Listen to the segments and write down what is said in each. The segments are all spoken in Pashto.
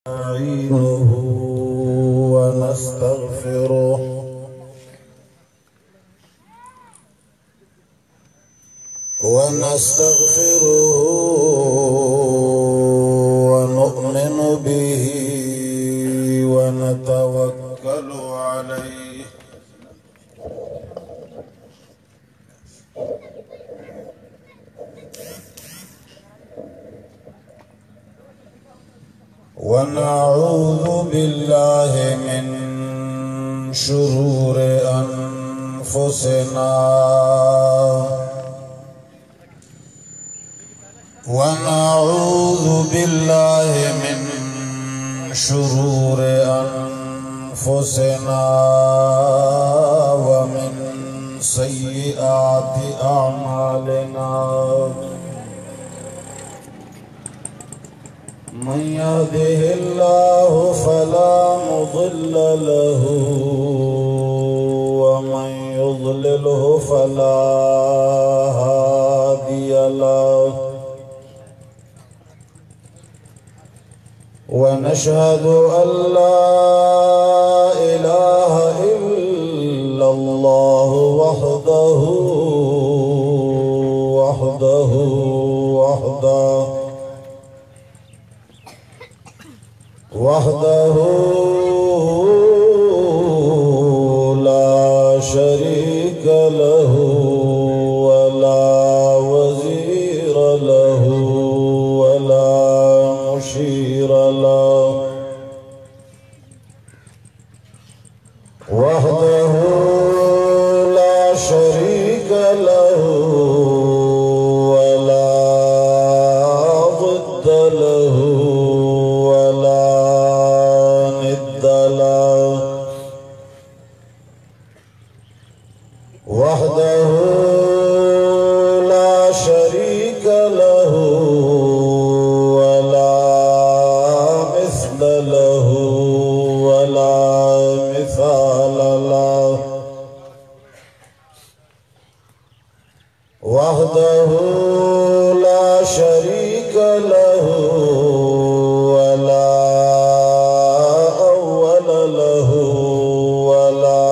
نستعينه ونستغفره ونؤمن به ونتوكل عليه ونعوذ بالله من شرور أنفسنا ونعوذ بالله من شرور أنفسنا ومن سيئات أعمالنا من يهده الله فلا مضل له ومن يضلله فلا هادي له ونشهد أن لا إله إلا الله وحده لا شريك له ولا وزير له ولا مشير له وحده لا شريك له ولا ضد له وحده لا شريك له ولا مثل له ولا مثال له وحده لا شريك له ولا أول له ولا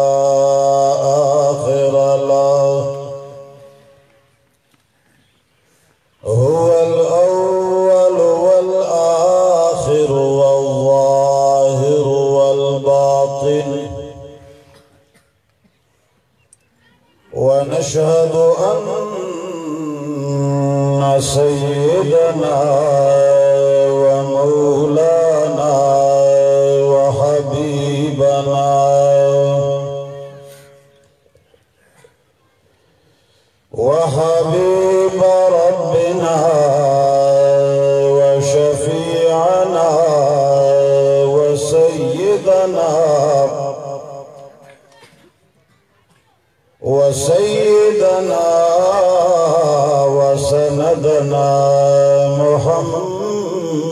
هو الأول والآخر والظاهر والباطن ونشهد أن سيدنا ومولانا وحبيبنا وحبيب ربنا وشفيعنا وسيدنا وسندنا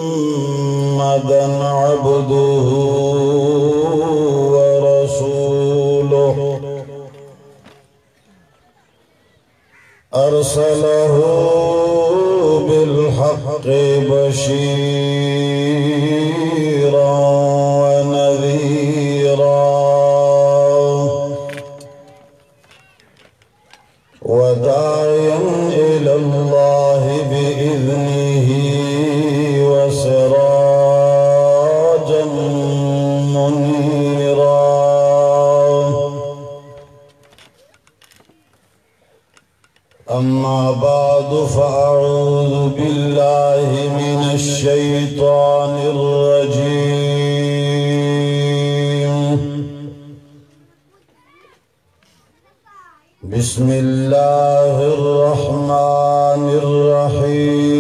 محمدا عبده ورسوله أرسله بالحق بشيرا ونذيرا وداعيا إلى الله بإذنه وسراجا منيرا أما بعد فأعوذ بالله من الشيطان الرجيم بسم الله الرحمن الرحيم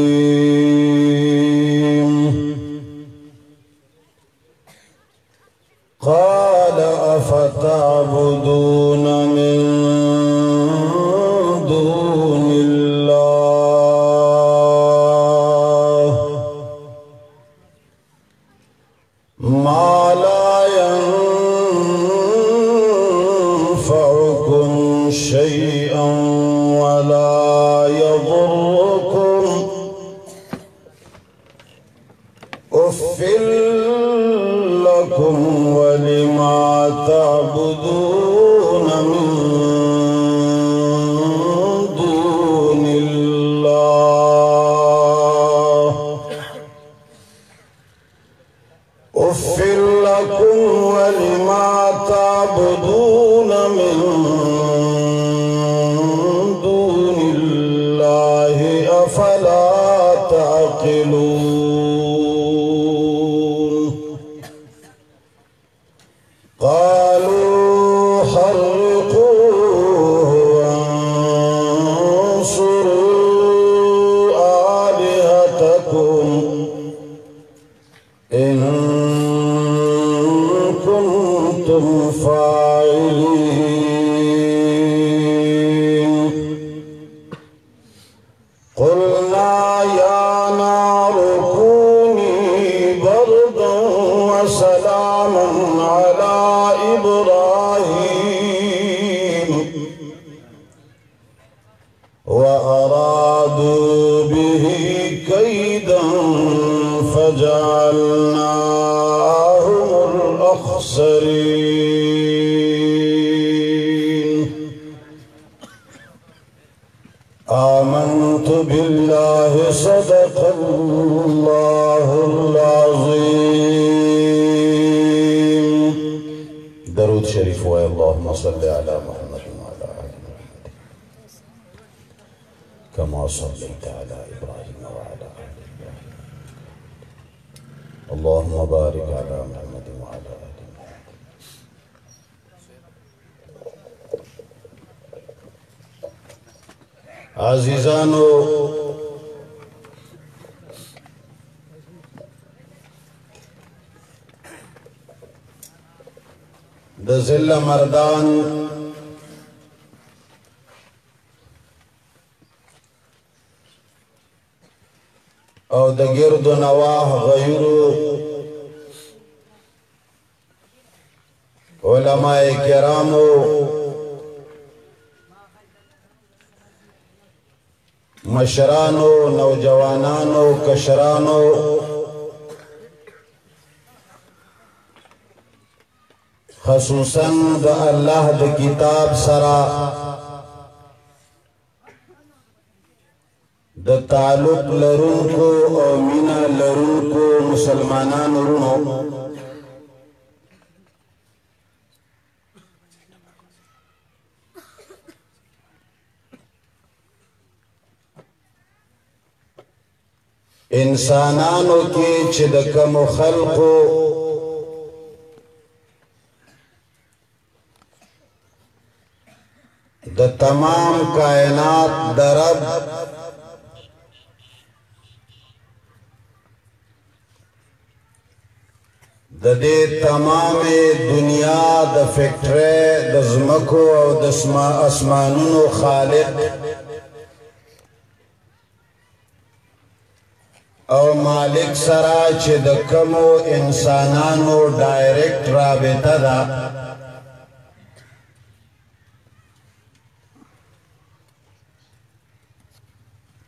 قال أفتعبدون من دون الله ما لا ينفعكم شيئا ولا يضركم أف لكم ولما تعبدون من دون الله أف لكم ولما تعبدون من دون الله أفلا تعقلون قالوا حرقوه وانصروا آلهتكم إن كنتم فاعلين قلنا يا نار كوني بردا وسلاما على إبراهيم وأرادوا به كيدا فجعلناهم الأخسرين آمنت بالله صدق الله العظيم درود شريف ويا اللهم صل على محمد وعلى آل محمد كما صليت على إبراهيم وعلى آل إبراهيم اللهم بارك على محمد وعلى آل محمد عزیزانو د ذل مردان او د گرد و نواح غیرو علماء کرامو مشرانو نوجوانانو کشرانو خصوصاً د الله د کتاب سرا د تعلق لرونکو او مینا لرونکو مسلمانانو رونو انسانانو کی چې د کوم خلقو د تمام کائنات درب د دې تمام دنیا د فکټری د زمکو او د اسمانونو خالق او مالک سره چې د کومو انسانانو ډایرکټ رابطه ده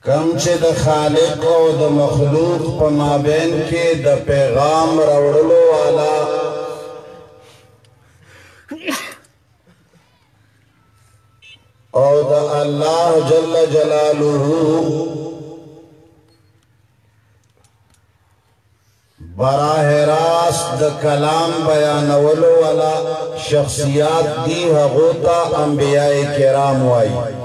کم چې د خالق او د مخلوق په مابین کې د پیغام راوړلو والا او د الله جل جلاله براہ راست د کلام بیانولو والا شخصیات دی هغو ته انبیاء کرام وایي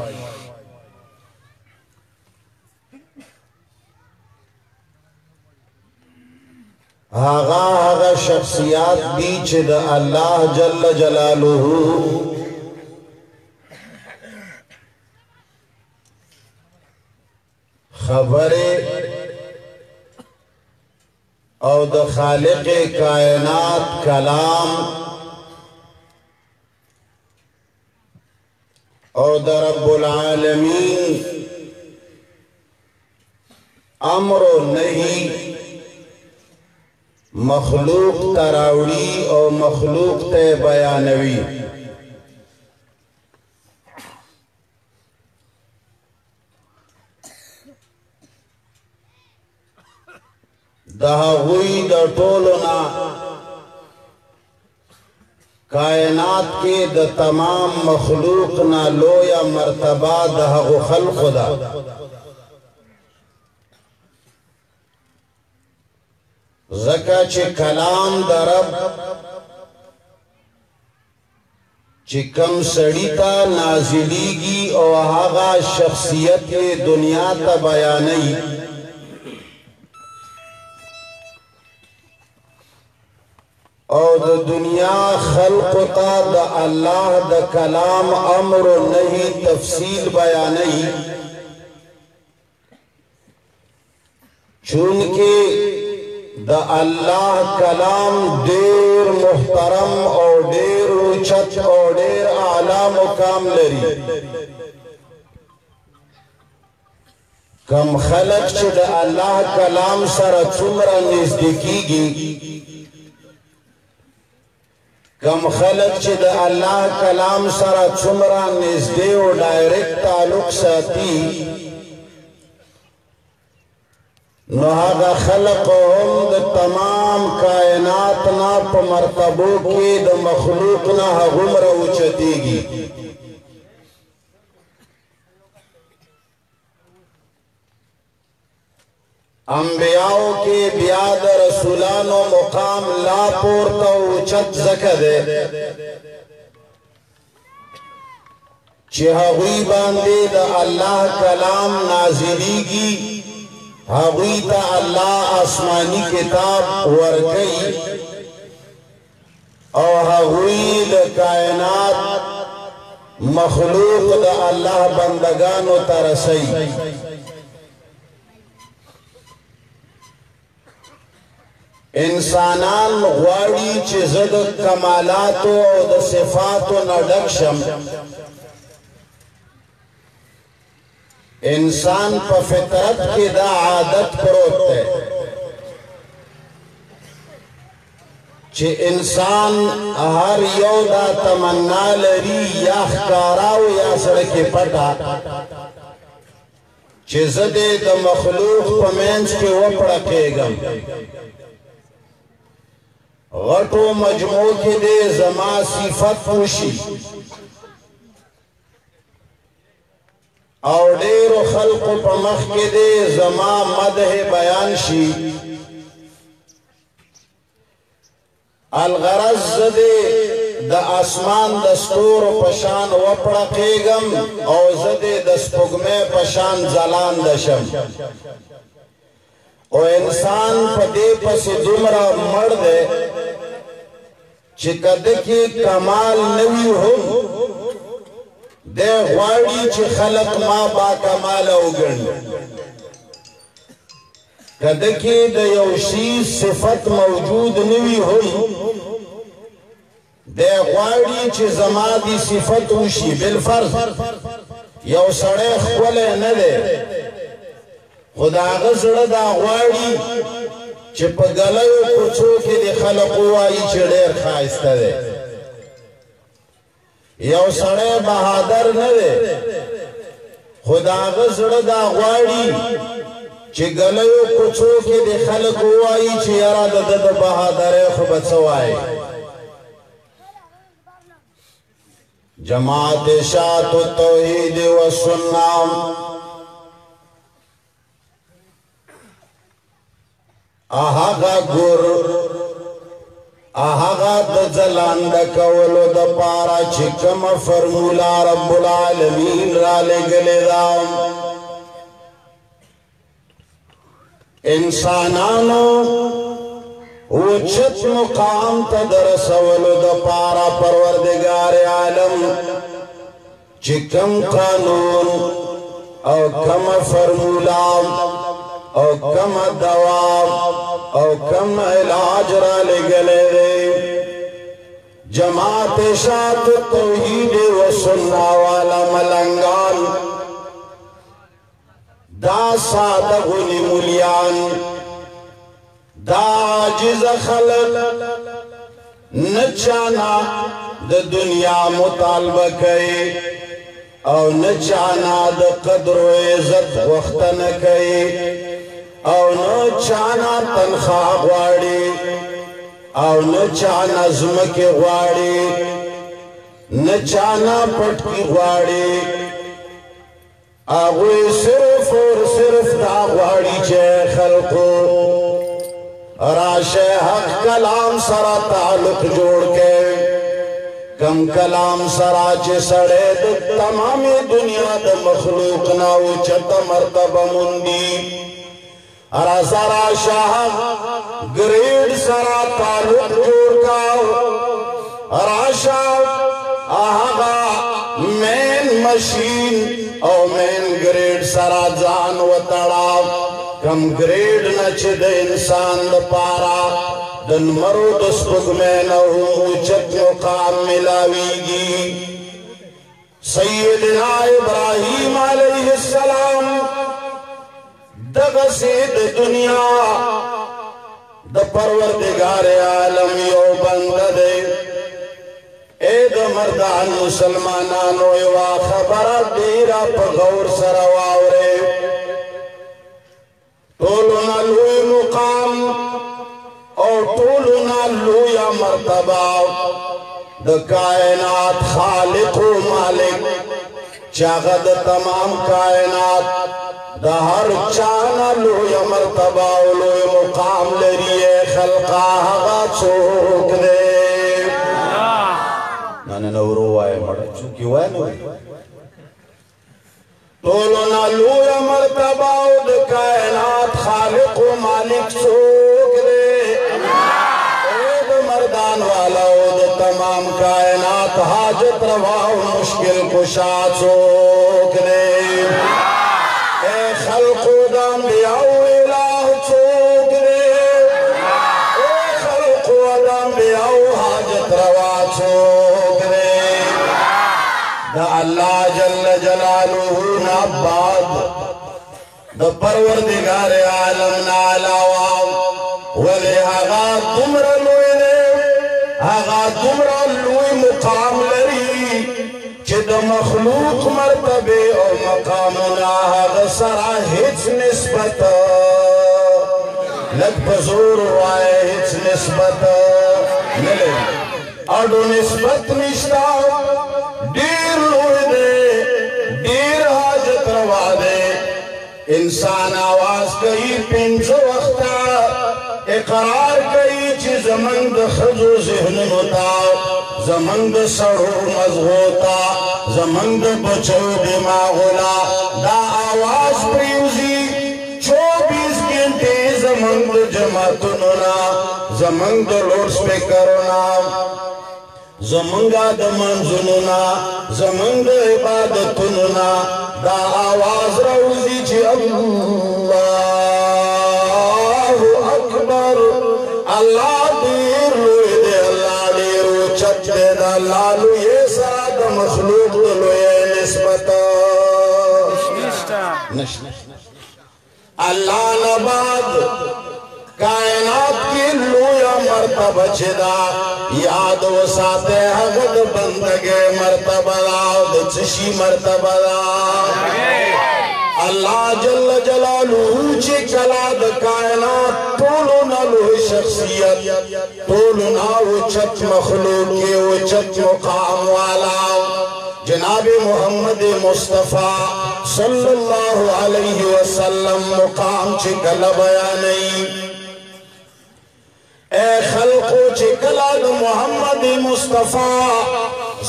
هغه شخصیات دی چې د الله جل جلاله خبره او د خالق کائنات کلام او د رب العالمین امر و نهی مخلوق تراوڑی او مخلوق تے بیانوی د هغوی د ټولو نه کائنات کې د تمام مخلوق نه لویه مرتبه د هغو خلقو ده ځکه چې کلام د رب چې کم سړی ته نازلیږي او هغه شخصیت یې دنیا ته بیانوي او د دنیا خلق ته د الله د کلام امر و نهی تفصیل بیانوي چونکه د الله کلام ډیر محترم او ډیر اوچت او ډیر اعلی مقام لري کم خلق چې د الله کلام سره څومره نږدې کیږي کم خلق چې د الله کلام سره څومره نږدې او ډایرکټ تعلق ساتي نو هغه خلق هم د تمام کائنات نه په مرتبو کې د مخلوق نه هغومره اوچتېږي انبیاءو کې بیا د رسولانو مقام لا پورته اوچت ځکه دی چې هغوی باندې د الله کلام نازلیږي هغوی ته الله آسمانی کتاب ورکوي او هغوی د کائنات مخلوق د الله بندگانو ته رسوي انسانان غواړي چې زه د کمالاتو او د صفاتو نه ډک شم انسان په فطرت کې دا عادت پروت دی چې انسان هر یو دا تمنا لري یا ښکارا او یا سره کې پټه چې زه دې د مخلوق په منځ کې وپړقېږم غټو مجموع کې دې زما صفت وشي او ډیرو خلقو په مخ کې دې زما مدح بیان شي الغرض زده د اسمان د ستورو په شان وپړقېږم او زده د سپوږمۍ په شان ځلانده شم او انسان په دې پسې دومره مړ دی چې کده کې کمال نوي هم دی غواړي چې خلق ما با کمال وګڼي کده کې د یو شی صفت موجود نوي هم دی غواړي چې زما دی صفت وشي بالفرض یو سړی ښکلی نه دی خو د هغه زړه دا غواړي چې په ګلیو کوڅو کې د خلق ووایي چې ډېر ښایسته دی یو سړی بهادر نه دی خو د هغه زړه دا غواړي چې ګلیو کوڅو کې د خلق ووایي چې یاره د ده د بهادرۍ خو به څه وایي جماعت اشاعت التوحید والسنة اهاغا ګور اهاغا د ځلاند کولو د پاره چې کوم فرمولا رب العالمین را لګلې دا انسانانو اوچت مقام ته درسولو د پاره پروردگار عالم چې کوم قانون او کوم فرمولا او کم دواب او کم علاج را لگلے دے جماعت اشاعت توحید و سنہ والا ملنگان دا صادقونی مولیان دا عاجز خلق نچانا دا دنیا مطالبہ کئی او نچانا دا قدر و عزت وقت نکئی او نه چانا تنخوا غواړي او نه چانا زمکه غواړي نه چانا پټکی غواړي هغوی صرف اور صرف دا غواړي چې خلقو راشه حق کلام سره تعلق جوړ کې کم کلام سره چې سړی د تمامې دنیا د مخلوق نه اوچته مرتبه موندي رازا راشه ګریډ سره تعلق جوړ کا راشه هغه مین مشین او مین ګریډ سره ځان وتړاو کم ګریډ نه چې د انسان لپاره د نمرو د سپوږمۍ نه اوچت مقام ملاویږي سیدنا ابراهیم علیه السلام دغسې د دنیا د پروردگار عالم یو بنده دی اے د مردان مسلمانانو یوه خبره ډېره په غور سره واورئ ټولونه لوی مقام او ټولونه لویه مرتبه د کائنات خالق و مالک چې هغه د تمام کائنات د هر چانه لویه مرتبه او لوی مقام لري خلقه هغه څوک دی نن ورو وای مړه چوکي وای نو ټولونه لویه مرتبه او د کائنات خالق و مالک څوک دی د مردان والا او د تمام کائنات حاجت روا او مشکل کشا څوک دی اے خلقو د انبیاء الہ څوک دی اے خلقو د انبیاء حاجت روا څوک دی د الله جل جلاله نه بعد د پروردگار عالم نه علاوه ولې هغه دومره لوی دی هغه دومره لوی مقام لري چې د مخلوق مرتبه او مقامونه هغه سره هیڅ نسبت لږ په زور وایه هیڅ نسبت نه لري اډو نسبت نشته ډېر لوی دی ډېر حاجت روا دی انسان آواز کوي پنځه وخته اقرار کوي چې زمونږ د ښځو ذهنونو ته زمونږ د سړو مزغو ته زمونږ د بچو دماغو له دا آواز پرېوځي 24 ګنټې زمونږ د جماعتونو نه زمونږ د لوډ سپیکرو نه زمونږه د منځونو نه زمونږ د عبادتونو نه دا آواز راوځي چې الله اکبر الله ډېر لوی دی الله ډېر اوچت دی د الله لویۍ سره د مخلوق د لویۍ نسبت نشته الله نه بعد کائنات کی لویا مرتبہ چدا یاد وساتے هغه د بندګۍ مرتبہ دا د چشي مرتبہ دا الله جل جلاله چې کلا د کائنات ټولو نه لوی شخصیت ټولو نه اوچت مخلوق کې اوچت مقام والا جناب محمد مصطفیٰ صلی اللہ علیہ وسلم مقام چې کله بیانوي اے خلقو چې کله د محمد مصطفیٰ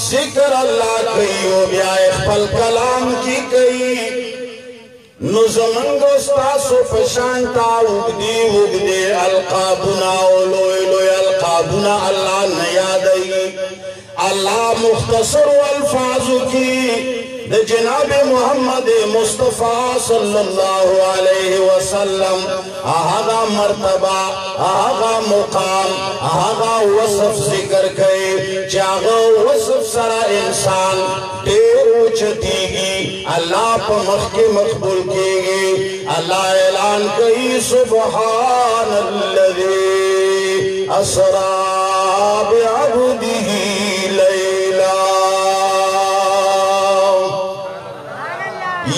ذکر الله کوي او بیا خپل کلام کې کوي نو زمونږ ستاسو په شان تا اوږدې اوږدې القابونه او لوی لوی القابونه الله نه یادوي الله مختصر الفاظو کی د جناب محمد مصطفیٰ صلی اللہ علیہ وسلم آغا مرتبہ آغا مقام آغا وصف ذکر کئی چاغا وصف سرا انسان دیر اوچتیگی اللہ پا مخی مقبول کیگی اللہ اعلان کئی سبحان الذی اسرا بعبده لیلا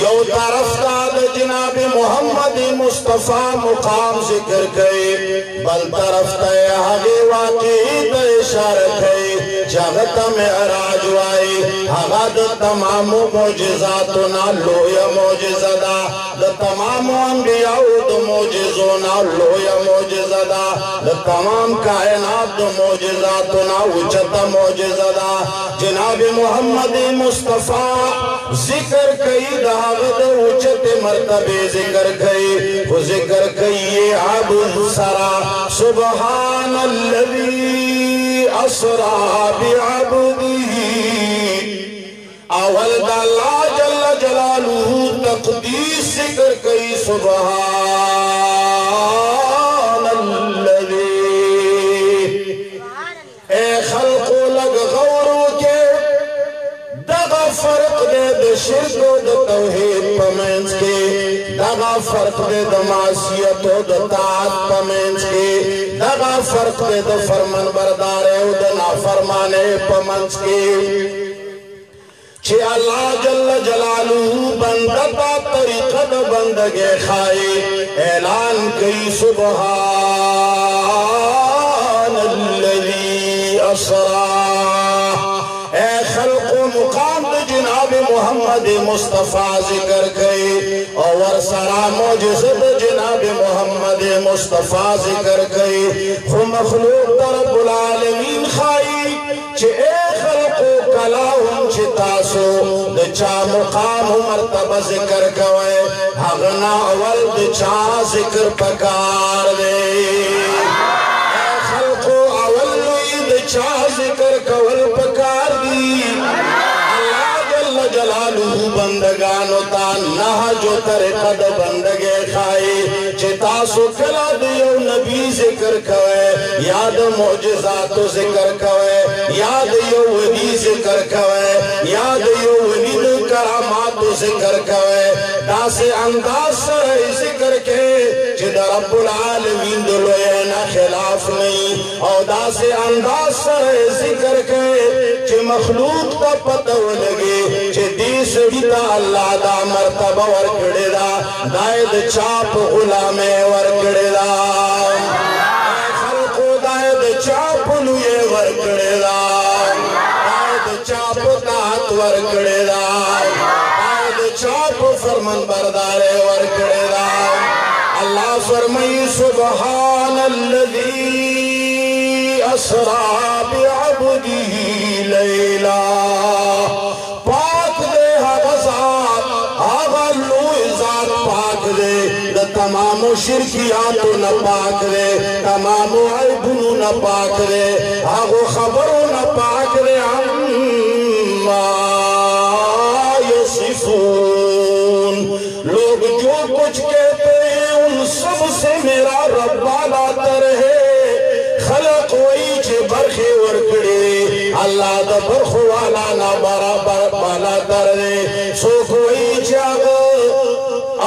یو طرف تا د जनाब मोहम्मद मुस्तफ़ा मुकाम जिक्र कई बल तरफ तय हगे वाक़ई द इशारत है जगत में अराज वाई हगद तमाम मोजिज़ातो ना लोया मोजिज़दा द तमाम अंबिया द मोजिज़ो ना लोया मोजिज़दा द तमाम कायनात द मोजिज़ातो ना उच्चत मोजिज़दा जनाब मोहम्मद मुस्तफ़ा जिक्र कई दावत उच्चत मर्तबे जिक्र कई वो जिक्र कई ये अब्द सरा सुबहानल्लज़ी असरा बिअब्दिही अवल अल्लाह जल्ल जलालुहु तक़दीस जिक्र कई सुबहानल्लज़ी ए खल्क़ो लग गौरो के दगा फर्क दे द शिर्क द तौहीद पमेंस के दगा फर्क दे द मासियत द ताअत पमेंस के दगा फर्क दे द फरमान बरदारे द नाफरमाने पमेंस के छे अल्लाह जल्ल जलालुहु बंदता तरीक़ा द बंदगे खाए ऐलान कई सुबहानल्लज़ी असरा ए खल्क़ो मुकाम द जनाब मोहम्मद मुस्तफ़ा जिक्र कई और सरा मोजिज़त जनाब मोहम्मद मुस्तफ़ा जिक्र कई खु मखलूक रब्बुल आलमीन खाई चे ए खल्क़ो कलाहुम चे तासो द चा मुकाम मर्तबा जिक्र कवे हगना अवल द चा जिक्र पकार दे ए खल्क़ो अवल द चा जिक्र कवल पकार दी जलालुहु बंदगानो ता नहजो तरीक़ा द बंदगे खाए चिता सो कला दियो नबी जिक्र कवे याद मोजिज़ातो जिक्र कवे याद यो वली जिक्र कवे याद यो वली द करामातो जिक्र कवे दासे अंदाज से जिक्र के जिदा रब्बुल आलमीन दुलोए ना खिलाफ नहीं और दासे अंदाज से जिक्र के जे मखलूक का पता लगे सड़ीता अल्लाह दा मर्तबा वर कड़ेदा दायद चाप गुलामे वर कड़ेदा खल्क़ो दायद चाप लुए वर कड़ेदा दायद चाप तात वर कड़ेदा दायद चाप फरमान बरदारे वर कड़ेदा अल्लाह फरमाई सुबहानल्लज़ी असरा बिअब्दिही लैला तमाम शिरकियात न पाक रे तमाम ऐबुनु न पाक रे आगो खबरों न पाक रे अम्मा यसिफून लोग जो कुछ कहते हैं उन सब से मेरा रब बालातर है खलक वही चे बरखे वरकड़े अल्लाह द बरखो वाला ना बराबर बालातर है सो कोई जागो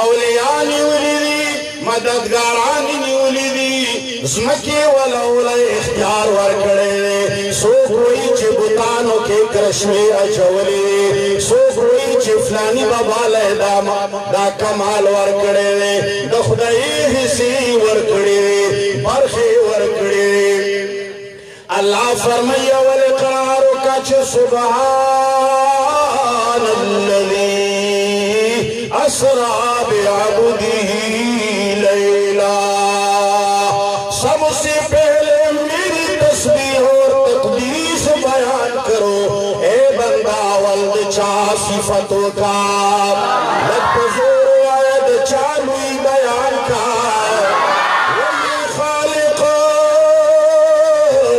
औलियानी मददगारानी निउली ज़मके वाला वाला इख्तियार वर करे सो कोई चे बुतानों के कृष्णे अचवली सो कोई चे फलानी बाबा लहदा दा कमाल वर करे द खुदाई हिस्सी वर करे बरखे वर करे अल्लाह फरमाया वल करारो का चे सुबहानल्लज़ी असरा बिअब्दिही सबसे पहले मेरी तस्बीह और तक़दीस बयान करो ए बंदा वल्द चा सिफतों का लफ्ज़ों आयत चालुई बयान का वही खालिक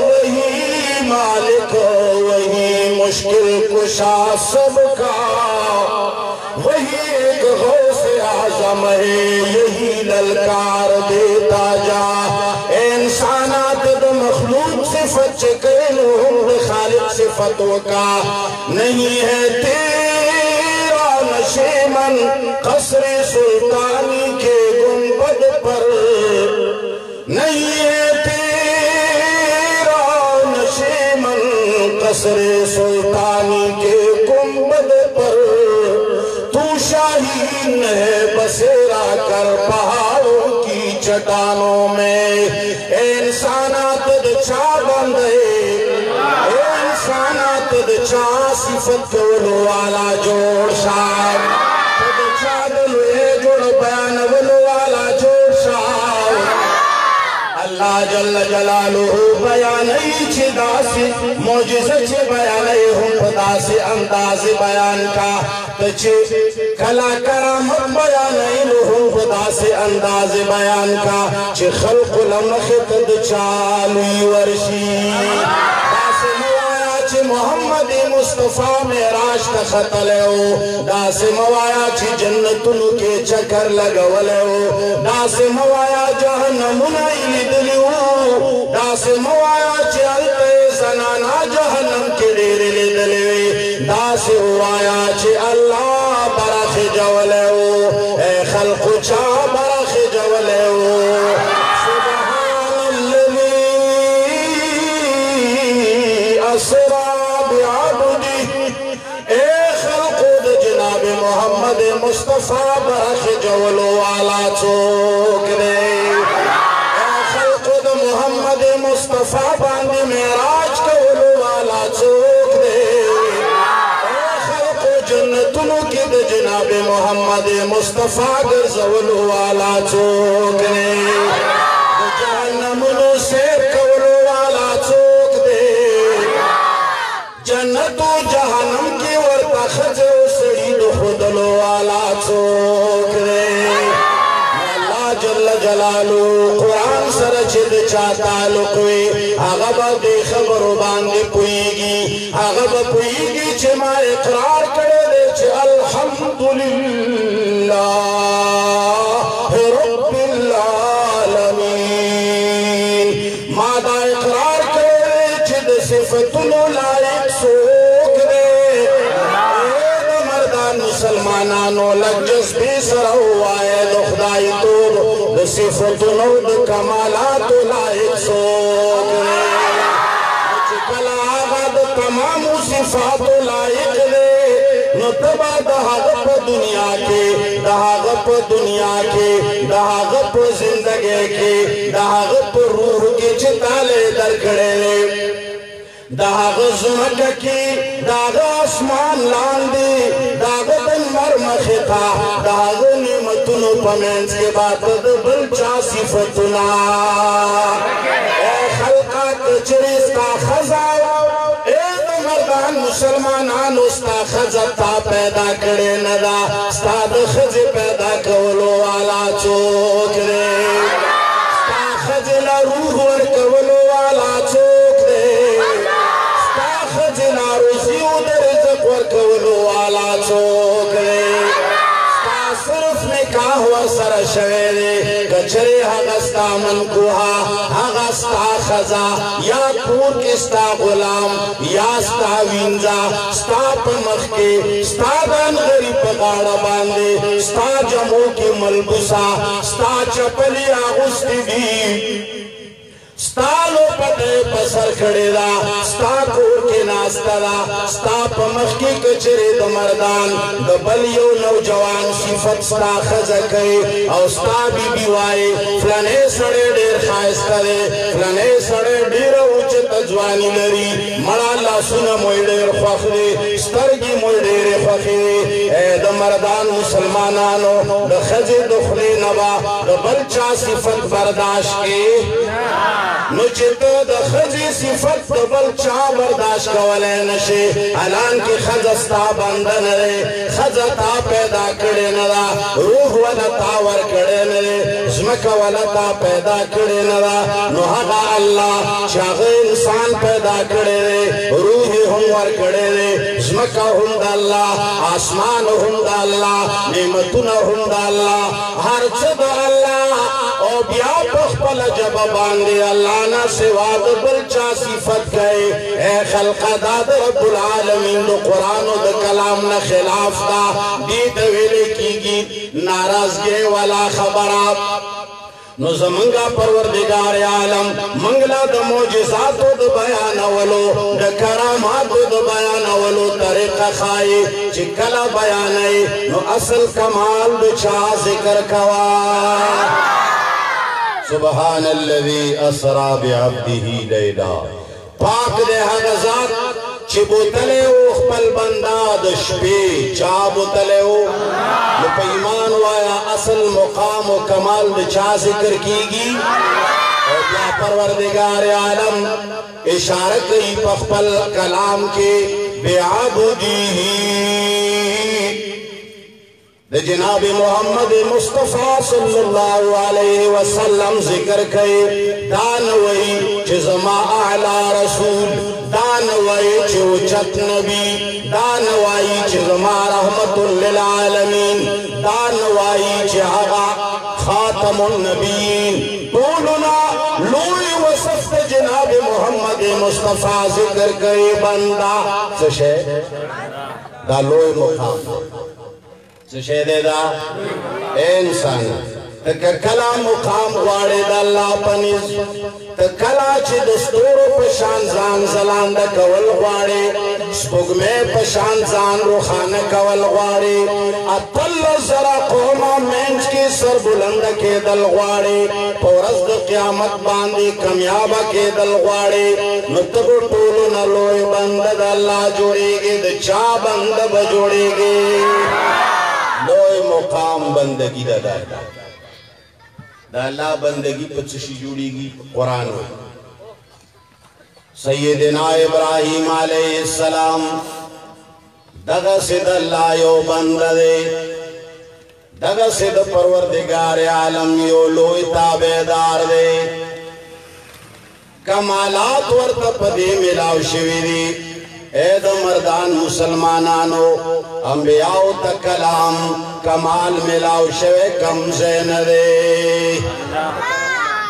वही मालिक वही मुश्किल कुशा सबका वही एक गौसे आज़म है यही ललकार देता जा इंसानात द मखलूक सिफत खालिक सिफतों का नहीं है तेरा नशेमन कसरे सुल्तानी के गुंबद पर नहीं है तेरा नशेमन कसरे सुल्तानी के गुंबद पर तू शाहीन है बसेरा कर पहाड़ों की चट्टानों में इंसानात चा बंदे इंसानात चा सिफत कवलो वाला जोड़ साहब चा दलवे जोड़ बयान वलो वाला जोड़ साहब अल्लाह जल्ल जलालुहु बयान छे दासी मौजिज़ा छे बयान हम दासी अंदाज बयान का तछे कला करामत बयान हम दासी अंदाज बयान का छे खल्क़ लम्खत चालू वर्षी मोहम्मद मुस्तफा में राष्ट्र खतलो दास मवाया छि जन्नतुन के चक्कर लगवलो दास मवाया जहन्नम नहीं दिलियो दास मवाया चलते सनाना जहन्नम के डेरे ले दले दास मवाया छि अल्लाह बरख जवलो ए खल्क़ चा बरख जवलो सुब्हानल्लज़ी असरा मोहम्मद मुस्तफा बरख जवलो वाला चौक दे खल्क़ुद मोहम्मद मुस्तफा बांधे मेराज कवलो वाला चौक दे खल्क़ु जन्नतुनु की जनाब मोहम्मद मुस्तफा गरजवलो वाला चौक दे जहन्नमुनु से कवलो वाला चौक दे जन्नतु जहन्नम की वर्ता खजो खुदलो वाला चौक रे अल्लाह जल्ल जलालु कुरान सर छिद चाहता लुकवे आगब दे खबर बांधे पुईगी आगब पुईगी छे मा इकरार करे दे छे अल्हम्दुलिल्लाह रब्बिल आलमीन मादा इकरार करे दे छिद सिफतुल लायक सोक दे मुसलमानानो लज्जस भी सर हुआ है खुदाई तो सिफतुनो कमालात लायक सोक कला आगद तमाम सिफात लायक ले नतबा दहागप दुनिया के दहागप दुनिया के दहागप जिंदगी के दहागप रूह के चिताले दरखड़े दाग जुमक की दाग आसमान लांदी दाग तनमर मखता दाग निमतुनु पमेंस के बात बलचा सिफतुना ए खल्क़ात चरिस्ता खजा ए मर्दान मुसलमानान उस्ता खजता पैदा करे नदा स्ताद खज पैदा कवलो वाला चौक रे स्ता खजला रूह वर कवलो वाला चौक रे कवलो वाला चौक रे सिर्फ निकाह हुआ सर शवेरे कचरे हगस्ता मन कुहा हगस्ता खजा या पूर किस्ता गुलाम या स्ता विंजा स्ता पमख के स्ता दान गरी पगाड़ा बांधे स्ता जमो की मलबुसा स्ता चपलिया उस्ती दी स्तालो पटे पसर खड़ेदा स्ता कोर के नास्तदा स्ता पमख की कचरे द मर्दान द बलियो नौजवान सिफत स्ता खजके और स्ता बीबी वाए फलाने सड़े डेर खायस्ता दे फलाने सड़े डेर उच्च तजवानी लरी मड़ा लासुन मोइडेर ख्वाखरे स्तरगी मोइडेर ख्वाखरे ए द मर्दान मुसलमानानो द खजे दुखले नबा द बलचा सिफत बर्दाश्त के नुचितो द खजी सिफत बल चा बर्दाश्त कवले नशे अलान की खजस्ता बंदन रे खजता पैदा करे नरा रूह वाला तावर करे नरे जमक वाला ता पैदा करे नरा नोहगा अल्लाह चाहे इंसान पैदा करे रे रूह हमवर करे रे जमक हुंद अल्लाह आसमान हुंद अल्लाह नेमतुन हुंद अल्लाह हर चीज अल्लाह ओ बिया पखपल जब बांधे अल्लाह ना सिवा बलचा सिफत गए ए खल्क़ दाद रब्बुल आलमीन दो कुरान द कलाम ना खिलाफ का दीद वेले की नाराजगी वाला खबरा नो ज़मंगा परवरदिगार आलम मंगला द मोजिज़ातो द बयानवलो द करामातो द बयानवलो तरीक़ा खाई चिकला बयानई नो असल कमाल द चा ज़िक्र कवा सुबहानल्लज़ी असरा बिअब्दिही लैला पाक दे हर ज़ात चिबुतले ओ खपल बंदा द शपे चा बुतले ओ ईमान वाया असल मुकाम व कमाल द चा जिक्र कीगी और या परवरदिगार आलम इशारत कई पखपल कलाम के बेआबुदीही द जनाब मोहम्मद मुस्तफ़ा सल्लल्लाहु अलैहि वसल्लम जिक्र कई दान वही जिज़मा आला रसूल दान वही चोचत नबी दान वाई जिज़मा रहमतुल लिल आलमीन दान वाई जहागा खातमुन नबीन बोलना लोई वसफ़ जनाब मोहम्मद मुस्तफ़ा जिक्र कई बंदा सशे दा लोई मुकाम सुशेदेदा इंसान तक कला मुकाम वाड़े दल्ला पनिस तक कला ची दस्तूर पशान जान जलांद कवल वाड़े स्पुग में पशान जान रुखान कवल वाड़े अतल जरा कोमा मेंच के सर बुलंद के दल वाड़े पौरस द क़यामत बांदी कमियाबा के दल वाड़े नुतब टोलो न लोए बंद दल्ला जोड़ेगे द चा बंद बजोड़ेगे लोए मुकाम बंदगी दा अल्लाह बंदगी पचशी जुड़ेगी कुरान में सैयदना इब्राहिम अलैहिस्सलाम दगा सिद अल्लाह यो बंदे दगा सिद परवरदिगार आलम यो लोई ताबेदार दे कमालात वर्त पदे मिलाव शिविरी ऐद मर्दान मुसलमानानो अंबियाओ तक कलाम कमाल मिलाव शवे कम ज़ैन दे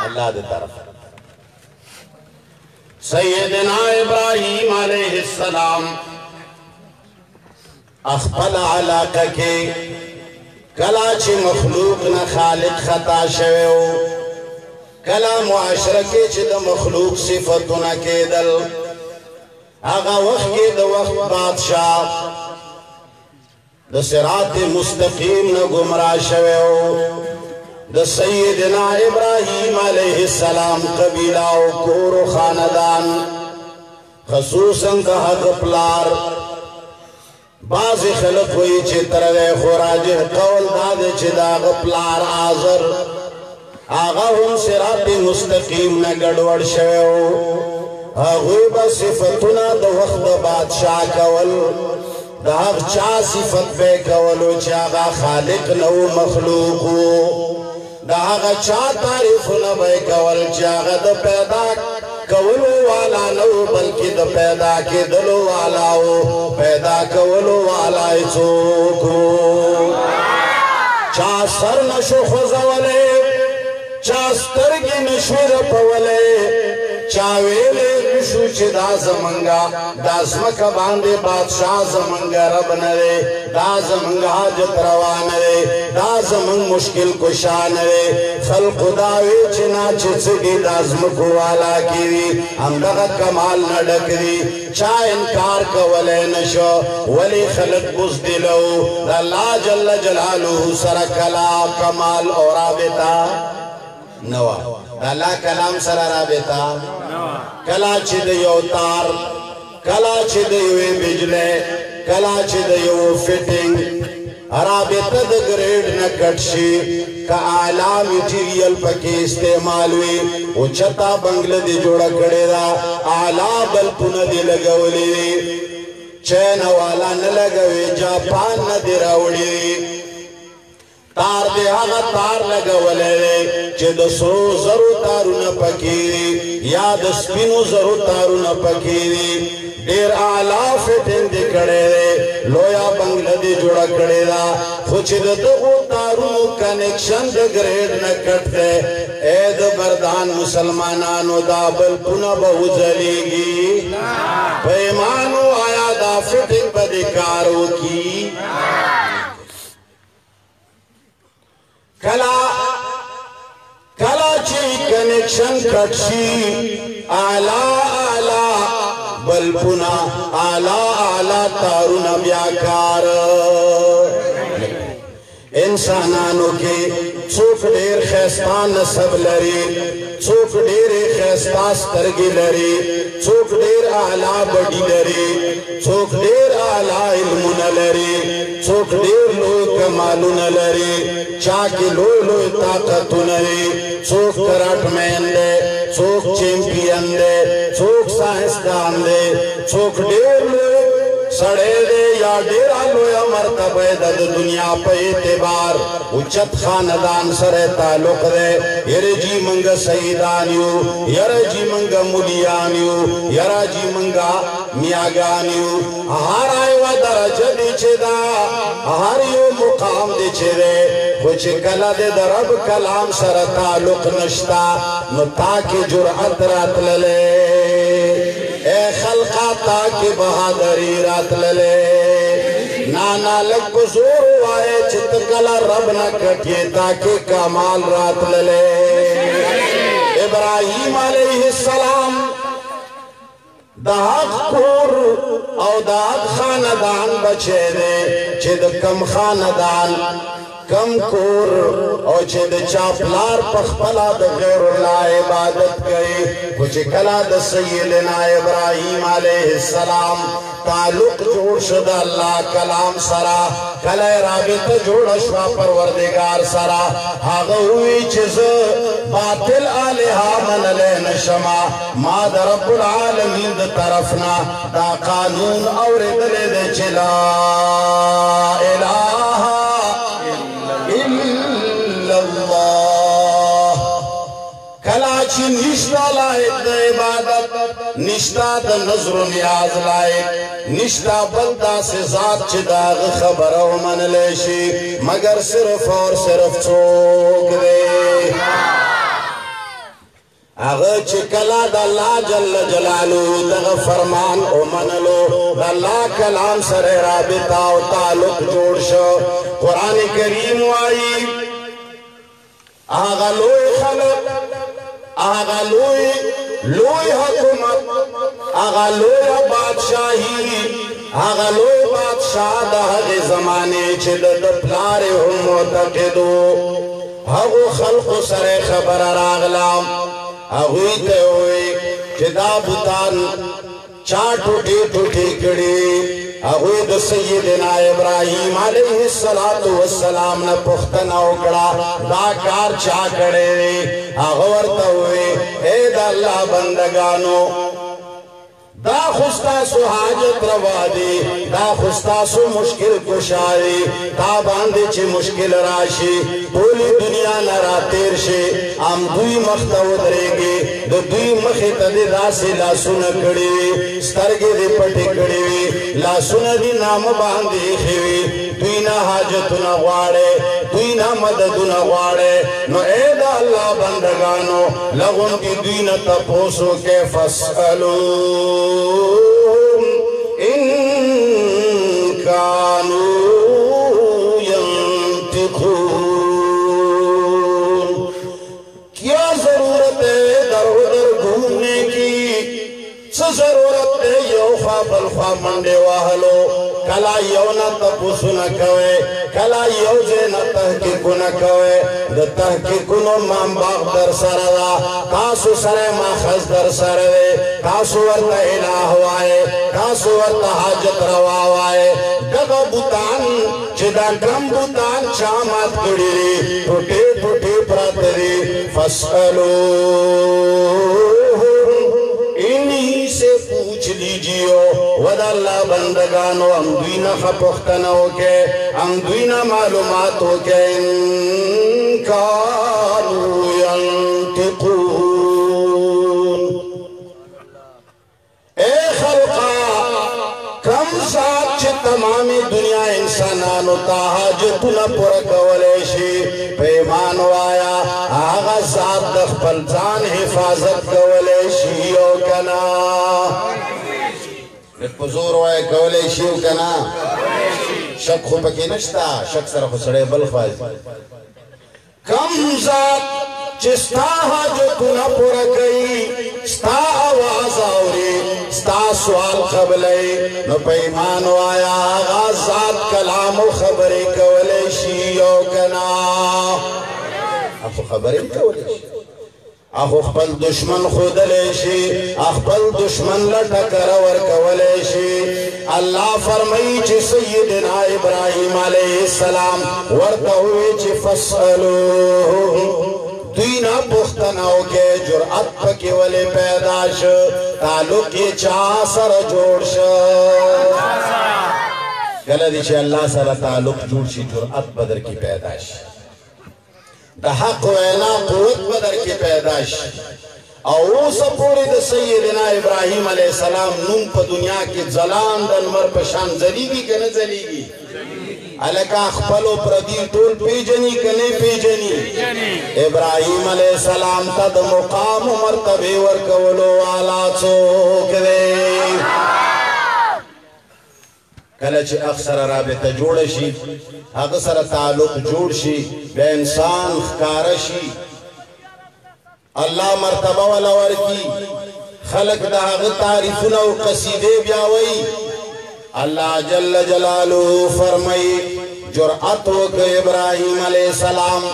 अल्लाह दे तरफ सैयदना इब्राहिम अलैहिस्सलाम अखपल अलाका के कलाच मखलूक न खालिक खता शवे हो कला मुआशरा के चिद मखलूक सिफतु न के दल आगा वक्त के द वक्त बादशाह द सिरात मुस्तकीम न गुमराह शवे हो द सैयदना इब्राहिम अलैहिस्सलाम कबीला ओ कोर खानदान खसूसन द हक प्लार बाज़ खलक हुई चित्रवे खुराज कौल दाद चिदाग प्लार आजर आगा हम सिरात मुस्तकीम न गड़बड़ शवे हो अगुब सिफतुना द वक्त बादशाह कवल द हक चा सिफत बे कवलो चागा खालिक नौ मखलूक हो द हक चा तारीफ न बे कवल चागा द पैदा कवलो वाला नौ बल्कि द पैदा के दलो वाला हो पैदा कवलो वाला चोको चा सर नशो खजवले चा स्तरगी नशुर पवले चावेले विशु चिदा जमंगा दासमक बांधे बादशाह जमंगा रब नरे दा जमंगा हाजत रवा नरे दा जमंग मुश्किल कुशा नरे खल खुदावे चिना चिसगी दासमको वाला कीवी अंदगा कमाल न डकरी चा इनकार कवले नशो वली खलक बुज़दिलो अल्लाह जल्ल जलालुहु सरकला कमाल और आबिता नवा अल्लाह कलाम सरा राबेता कला चिद यो तार कला चिद यो बिजले कला चिद यो फिटिंग राबेता द ग्रेड न कटशी का आला मटीरियल पके इस्तेमाल हुई उचता बंगले दे जोड़ा कड़ेदा आला बल पुन दे लगवली चैन वाला न लगवे जापान न दे रावड़ी तार दे आगा तार लगवले चे द सो जरू तारू न पकीरी या द स्पिनो जरू तारू न पकीरी देर आला फिटिंग दे कड़े लोया बंगला दे जोड़ा कड़ेदा खुच दो तारू कनेक्शन द ग्रेड न कटते ऐद बरदान मुसलमानानो दाबल पुनः बहु जलेगी पैमानो आया दा फिटिंग बदिकारों की कला कला کلا چی کنیکشن کٹشی آلا آلا بلپنا آلا آلا تارون بیاکار انسانانو کی چوک دیر خیستان نصب لری چوک دیر خیستان سترگی لری چوک دیر آلا بڑی لری چوک دیر آلا علمون لری چوک دیر لوی کمالون لری چاکی لوی لوی طاقتون لری چوک کرات مین دے چوک چیمپئن دے چوک سائنسدان دے چوک دیر لوی سڑے دے یا ڈیرہ لویا مرتبہ دد دنیا پہ اعتبار اچت خاندان سر تعلق دے یر جی منگا سیدانیو یر جی منگا ملیانیو یر جی منگا میاگانیو ہر آئے و درجہ دیچے دا ہر یو مقام دیچے دے کچھ کلا دے درب کلام سر تعلق نشتا نو تاکی جرعت رات للے اے خلقہ تاکی بہادری رات للے نانا لگ زور وائے چت کلا رب نہ کٹھے تاکی کمال رات للے ابراہیم علیہ السلام داغ کور او داغ خاندان بچے دے چد کم خاندان کم کور او چد چاپلار پخپلا دا غیر اللہ عبادت گئی کچھ کلا دا سیدنا ابراہیم علیہ السلام تعلق جوڑ شد اللہ کلام سرا کلا رابط جوڑ شوا پروردگار سرا آگا ہوئی چیز باطل آلہا من لین شما ما دا رب العالمین دا طرفنا دا قانون اور دل دے چلا الہ الا اللہ کلاچی نشتا لائق دا عبادت نشتا دا نظر و نیاز لائق نشتا بلدہ سے ذات چی داغ خبر و من لیشی مگر صرف اور صرف چوک دے اگر چی کلا دا اللہ جل جلالو دا فرمان او منلو دا اللہ کلام سر رابطہ و تعلق جوڑ شو قرآن کریم وائی آغا لوئی خلق آغا لوئی حکومت آغا لوئی بادشاہی آغا لوئی بادشاہ دا حق زمانے چی دا پلار ہم معتقدو حقو خلق سر خبر راغلام اگوی تے ہوئی چی دا بوتان چا ٹوٹی ٹوٹی کڑی اگوی دا سیدنا ابراہیم علیہ السلام نا پختن اوکڑا دا کار چا کڑے دی اگورتا ہوئی اے دا اللہ بندگانو دا خستاسو حاجت روا دی دا خستاسو مشکل کشاری دا باندے چی مشکل راشی پولی دنیا نرا تیر شی ام دوی مختو درے دو دوی مخیط دی دا سی لاسون کڑی وی سترگی دی پٹی کڑی وی لاسون دی نام باندے خیوی دوی نا حاجتو نا غوارے دوی نا مددو نا غوارے نو اے دا اللہ بندگانو لغن کی دوی نا تپوسو کے فسألو إن كانوا ينطقون کیا ضرورت ہے در ادھر گھومنے کی ضرورت ہے یو خواب الخواب منڈے واہلو کلا یو نا تپوسو نکوے کلا یو جے نا تحقیقو نکوے دا تحقیقونو مام باغ در سردا تاسو سر ماخذ در سردے تاسو ورطا الہ وائے تاسو ورطا حاجت روائے دگا بوتان چی دا گم بوتان چامات کڑی ٹوٹے ٹوٹے پراتری فسألو انہی سے پوچھ لیجیو ودا اللہ بندگانو ہم دوینا خپختنو کے ہم دوینا معلوماتو کے انکانو ینتقون اے خلقا کم ذات چھ تمامی دنیا انسانانو تا حاجتنا پرکولیشی پیمانو آیا آغا ذات دخپل جان حفاظت کولیشی او کنا پزور وائے کولیشی او کنا شک خوب کی نشتا شک سر خسڑے بلخواز کم ذات چستا حاجتنا پورا کئی ستا آواز آوری ستا سوال قبلی نو پیمان وایا آغا ذات کلام و خبری کولیشی یو کنا اخو خبری کولیشی اخو خپل دشمن خودلیشی اخپل دشمن لٹکر ورکولیشی اللہ فرمائی چی سیدنا ابراہیم علیہ السلام ورطوی چی فسألوه دوینا پختناو کے جرعت پکی ولی پیداش تعلقی چاہ سر جوڑش گلہ دیچے اللہ سر تعلق جوڑشی جرعت بدر کی پیداش دا حق وینا قوت بدر کی پیداش او سپوری دا سیدنا ابراہیم علیہ السلام نوم پا دنیا کی زلان دا نمر پشان زلیگی کہ نہ زلیگی علیکہ اخپلو پردی طول پیجنی کنے پیجنی ابراہیم علیہ السلام تا دا مقام و مرتبی ورکولو آلا چوک دے کلچ اکثر رابطہ جوڑشی اکثر تعلق جوڑشی بے انسان خکارشی اللہ مرتبہ والا ورکی خلق دا تعریفنا و قصیدے بیاوئی اللہ جل جلالو فرمائی جرعت وک ابراہیم علیہ السلام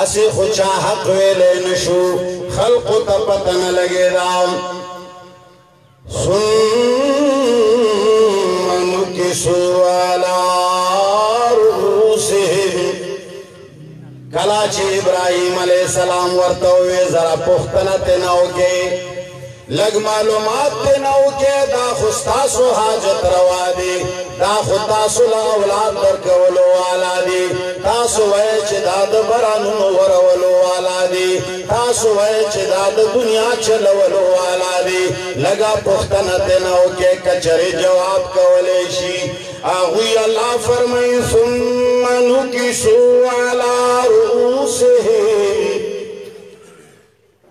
اسی خوچا حق ویلے نشو خلق تا پتن لگے دام سن نکسو علا رؤوسہم کلاچی ابراہیم علیہ السلام ورطوئے ذرا پختنت نو کے لگ معلومات تنو کے دا خستاسو حاجت روا دی دا خستاسو لا اولاد درکولو والا دی تاسو ویچ دا دا برانون ورولو والا دی تاسو ویچ دا دا دنیا چلولو والا دی لگا پختن تنو کے کچری جواب کولیشی آغوی اللہ فرمائی ثم نکسو علا رؤوسہم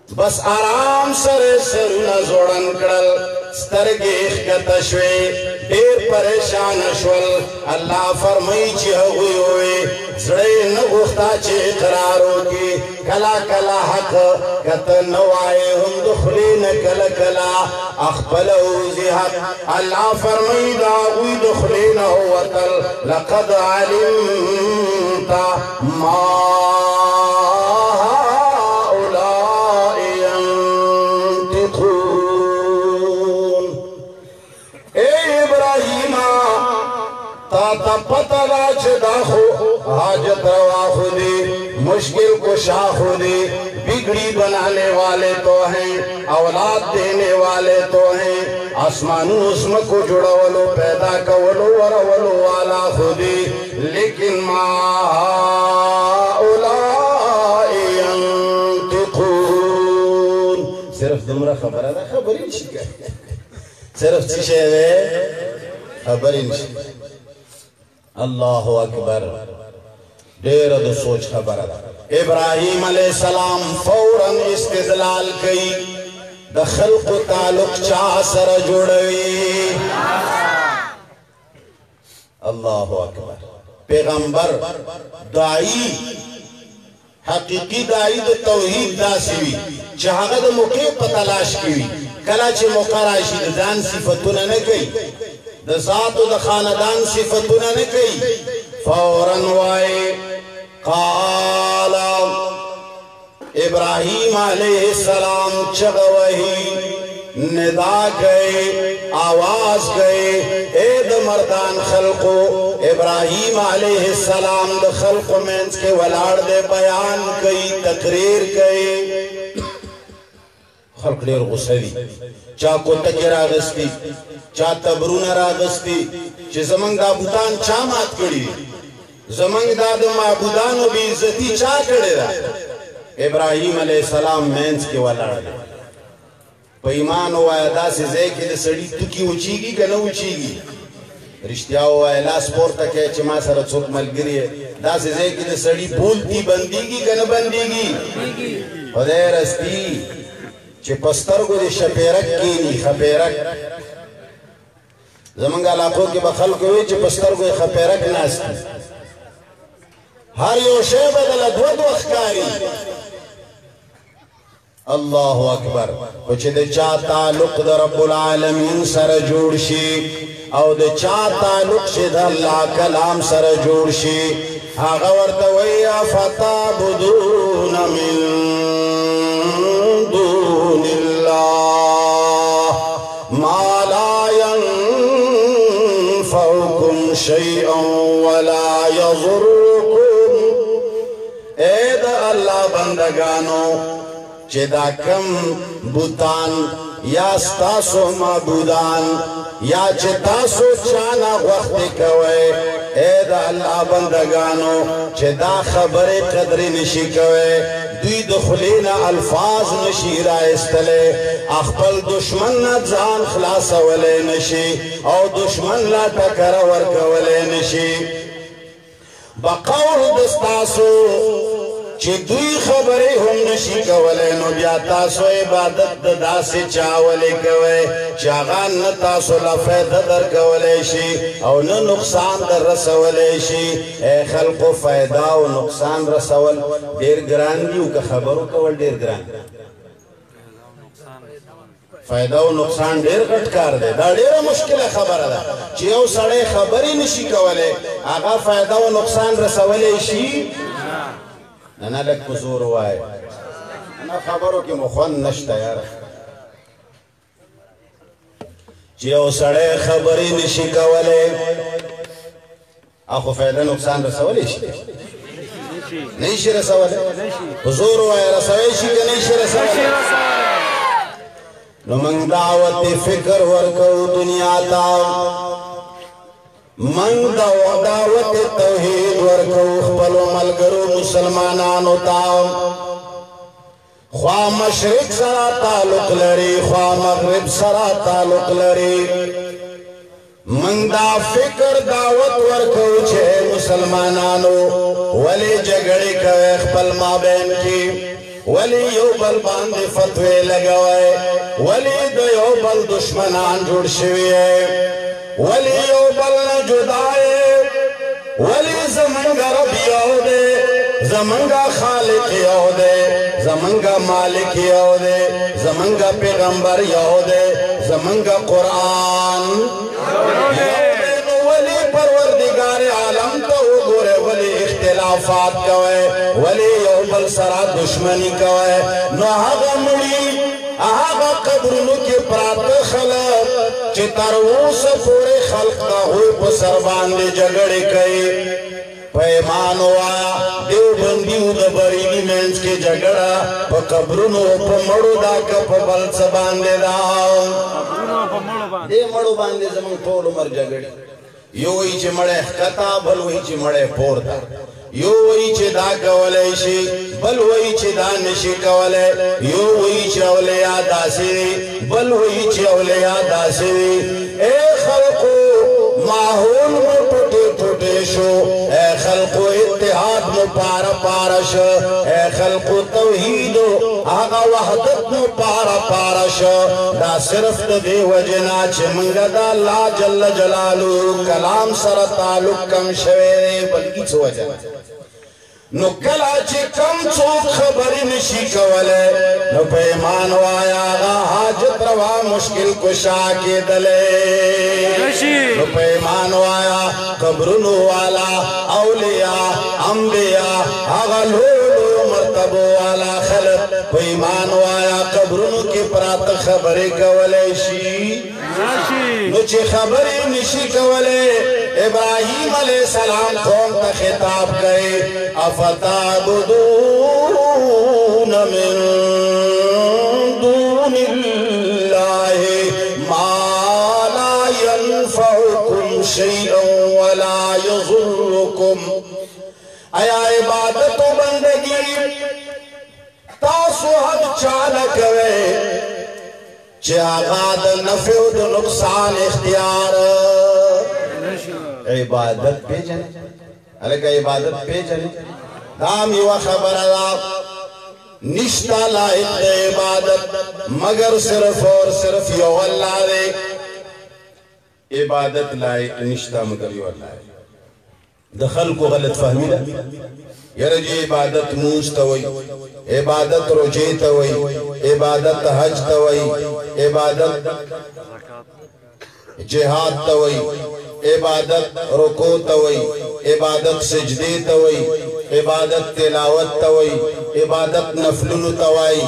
بس آرام سر سرنا زوڑن کرل سترگیخ کتشوی دیر پریشان شول اللہ فرمائی چی ہوئی ہوئی زڑے نگوختا چی اقرارو کی کلا کلا حق کت نوائے ہم دخلین کلا کلا اخبل اوزی حق اللہ فرمائی دا ہوئی دخلین ہوتل لقد علمتا ما پتہ راچ داخو حاجت روا خودی مشکل کشا خودی بگڑی بنانے والے تو ہیں اولاد دینے والے تو ہیں آسمانو اسم کو جڑولو پیدا کولو ورولو والا خودی لیکن ما اولائی انتقون صرف دمرا خبر ہے خبری نشی کہا صرف چیشے دے خبری نشی اللہ اکبر دیر دو سوچ خبر ابراہیم علیہ السلام فوراً استدلال کئی دا خلق تعلق چاہ سر جوڑوی اللہ اکبر پیغمبر دائی حقیقی دائی دا توحید دا سوی چاہاں دا موقع پتلاش کیوی کلا چھ موقع راشی دا دان صفتونا نکی دا ذات و دا خاندان صفتونا نکی فوراً وائی قال ابراہیم علیہ السلام چغوہی ندا گئے آواز گئے اے دا مردان خلقو ابراہیم علیہ السلام دا خلق مینس کے ولاڑ دے بیان کئی تقریر کئی خلق دیر غصہی چاہ کتکی راغستی چاہ تبرون راغستی چاہ زمان دا بوتان چاہ مات کری زمان دا دا معبودانو بھی عزتی چاہ کری دا ابراہیم علیہ السلام مینس کے والا دے پا ایمان و آیدہ سے زیکی دے سڑی تکی اچھی گی کہ نہ اچھی گی رشتیہ و آئلہ سپورتا کہ چما سر چوک ملگری ہے دا سے زیکی دے سڑی بولتی بندی گی کہ نہ بندی گی خدای رستی چه پسترگو دی شپیرک کینی خپیرک زمانگا علاقوں کی بخلق ہوئی چه پسترگو دی خپیرک ناستی ہر یو شے بدل دو اخکاری الله اکبر او چې د چا تعلق د رب العالمین سره جوړ شي او د چا تعلق چې د الله کلام سره جوړ شي هغه ورته وایي افتعبدون من دون الله ما لا ينفعكم شيئا ولا يضركم اے دا اللہ بندگانو چه دا کم بوتان یا ستاسو معبودان یا چه تاسو چانا وقت کوئے اے دا اللہ بندگانو چه دا خبر قدر نشی کوئے دوی دخلین الفاظ نشی رائستلے اخبر دشمن نتزان خلاص ولے نشی او دشمن لا تکر ورک ولے نشی بقول دستاسو چه دوی خبری هم نشی کولی نو بیا تاسو عبادت دا سی چاولی کوئی چاگان نتاسو لفید در کولی شی او نه نقصان در رسولی شی اے خلقو فیدا و نقصان رسول دیر گران دیو که خبرو کول دیر گران فائدہ و نقصان ډیر غټ کار دی دا ډیره مشکله خبره ده چې یو سړی خبرې نشي کولی هغه فائدہ و نقصان رسولی شي نه لږ په زور ووایه انا خبرو کې مو خوند نشته یاره چې یو سړی خبرې نشي کولی خو فائدہ نقصان رسولی شي نه شي رسولی په زور ووایه رسولی شي که نه شي رسولی نو من دعوت فکر ورکو دنیا تا من دعوت توحید ورکو خپلو ملګرو مسلمانانو تا خوا مشرق سره تعلق لري خوا مغرب سره تعلق لري من دا فکر دعوت ورکو چې مسلمانانو ولی جګړې کوي خپل مابین کې ولی یو بل باندې فتوی لګوي ولی د یو بل دشمنان جوړ شوی ولی یو بل نه جدای ولی زمونږ رب یو دی زمونږ خالق یو دی زمونږ مالک یو دی زمونږ پیغمبر یو دی زمونږ قرآن ولی پروردگار عالم ته وګوره ولی اختلافات کوي ولی یو بل سره دشمنی کوي نو هغه مړي هغه قبرونو کې پراته خلک چې تر اوسه پورې خلق د هغوی په سر باندې جګړې کوي پیمان وایه دیوبندیو د بریلي منځ کې جګړه په قبرونو په مړو دا که په بل څه باندې ده دې مړو باندې زموږ ټول عمر جګړې یو وایي چې مړی ښکته بل وایي چې مړی پورته یو وایي چې دا کولی شي بل وایي چې دا نشي کولی یو وایي چې اولیا داسې وي بل وایي چې اولیا داسې وي ای خلقو ماحول مو ټوټې ټوټې شو ای خلقو اتحاد مو پاره پاره شو ای خلقو توحید هغه وحدت مو پاره پاره شو دا صرف د دې وجې نه چې موږ د الله جل جلاله کلام سره تعلق کم شوی دی بلکې څه وجه نو کله چې کم څوک خبرې نشي کولی نو په ایمان وایه هغه حاجت روا مشکل کشا کېدلی نو په ایمان وایه قبرونو والا اولیاء انبیاء هغه لوړو مرتبو والا خلک په ایمان وایه قبرونو کې پراته خبرې کولی شي نو چې خبرې نشي کولی ابراہیم علیہ السلام قوم تا خطاب کئے افتعبدون من دون اللہ ما لا ينفعكم شیئا ولا يضركم ایا عبادت و بندگی تاسو حد چالا کوئے چه آغاد نفع و نقصان اختیار عبادت پیجنے الکہ عبادت پیجنے دام یو خبر اللہ نشتا لائق دے عبادت مگر صرف اور صرف یو اللہ دے عبادت لائق نشتا مگر یو اللہ دے د خلکو غلط فهمي ده یره جی عبادت مونځ ته وایي عبادت روجې ته وایي عبادت حج ته وایي عبادت جهاد ته وایي عبادت رکوع ته وایي عبادت سجدې ته وایي عبادت تلاوت ته وایي عبادت نفلونو ته وایي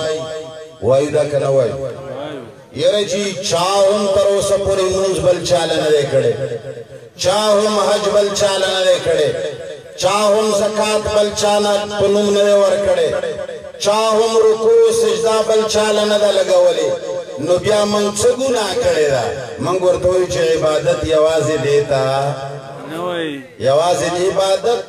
وایي دا که نه وایي یره جی چا هم تر اوسه پورې مونځ بل چاله نه دی کړی چا هم حج بل چاله نه دی کړی چا هم زکات بل چاله په نوم نه دی ورکړی چا هم رکوع سجده بل چاله نه ده لګولې نو بیا موږ څه ګناه کړې ده موږ ورته وایو چې عبادت یوازې دې ته یوازې د عبادت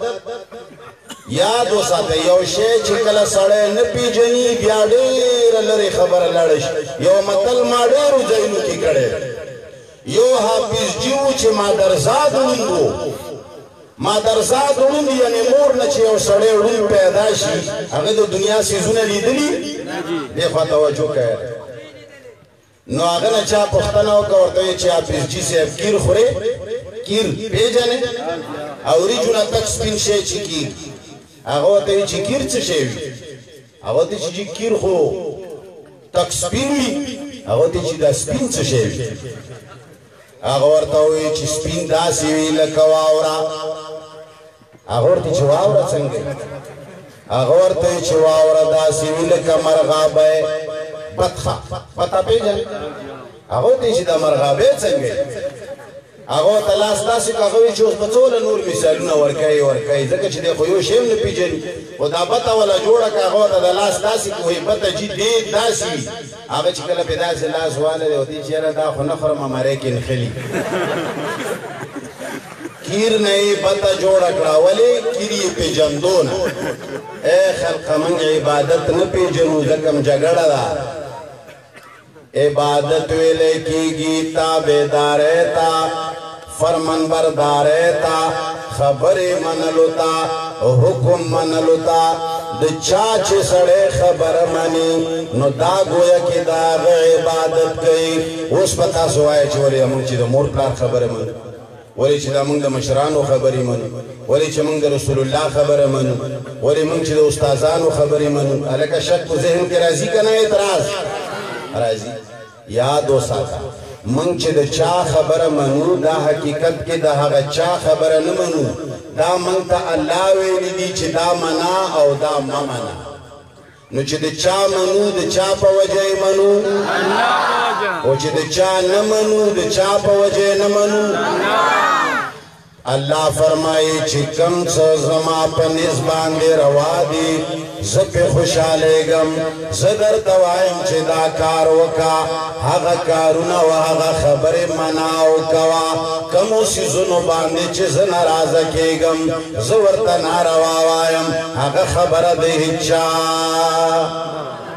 یاد وساته یو شی چې کله سړی نه پیژني بیا ډېره لرې خبره لاړه شي یو متل ما ډېرو ځایونو کې کړی یو حافظ جي و چې مادرزاد ړوند و مادرزاد ړوند یعنې مور نه چې یو سړی ړوند پیدا شي هغه د دنیا څیزونه لیدلي دې خوا توجه کوئ نو هغه نه چا پوښتنه وکړه ورته ویې چې حافظ جي صاحب کیر خورې کیر پیژنې اوریجونه تک سپین شی چې کیر هغه ورته ویې چې کیر څه شی وي هغه ورته چې کیر خو تک سپین وي هغه ورته چې دا سپین څه شی وي هغه ورته ویې چې سپین داسې وي لکه واوره هغه ورته چې واوره څنګه هغه ورته ویې چې واوره داسې وي لکه مرغابی بطخه پته پیژنې هغه ورته چې دا مرغابی څنګه هغه ته لاس داسې کاغه وي چې اوس به څومره نور مثالونه ورکوي ځکه چې دی خو یو شی هم نه پیژني خو دا بته وله جوړه کړه هغه ته د لاس داسې کوي بته چې دې داسې وي هغه چې کله پې داسې لاس والدی ورته چې یاره دا خو نه خورمه مرۍ کې نښلي کیر نه یې بته جوړه کړه ولې کیر یې پېژندو نه ای خلقه موږ عبادت نه پېژنو ځکه م جګړه ده عبادت ویلے کیږي تابعدارۍ ته فرمن بردارۍ ته خبرې منلو ته حکم منلو ته د چا چې سړی خبره مني نو دا گویا کې د هغه عبادت کوي اوس به تاسو وایئ چې ولې موږ چې د مور پلار خبره منو ولې چې دا موږ د مشرانو خبرې منو ولې چې موږ د رسول الله خبره منو ولې موږ چې د استادانو خبرې منو هلکه شک په ذهن کې راځي که نه اعتراض راځي یاد وساته موږ چې د چا خبره منو دا حقیقت کې د هغه چا خبره نه منو دا موږ ته الله ویلي دي چې دا منا او دا مه منه نو چې د چا منو د چا په وجه یې منو او چې د چا نه منو د چا په وجه یې نه منو الله فرمایي چې کم څه زما په نس باندې روا دي زه پې خوشحالېږم زه درته وایم چې دا کار وکړه هغه کارونه و هغه خبرې منا وکوه کومو څیزونو باندې چې زه ناراضه کېږم زه ورته ناروا وایم هغه خبره د هېچا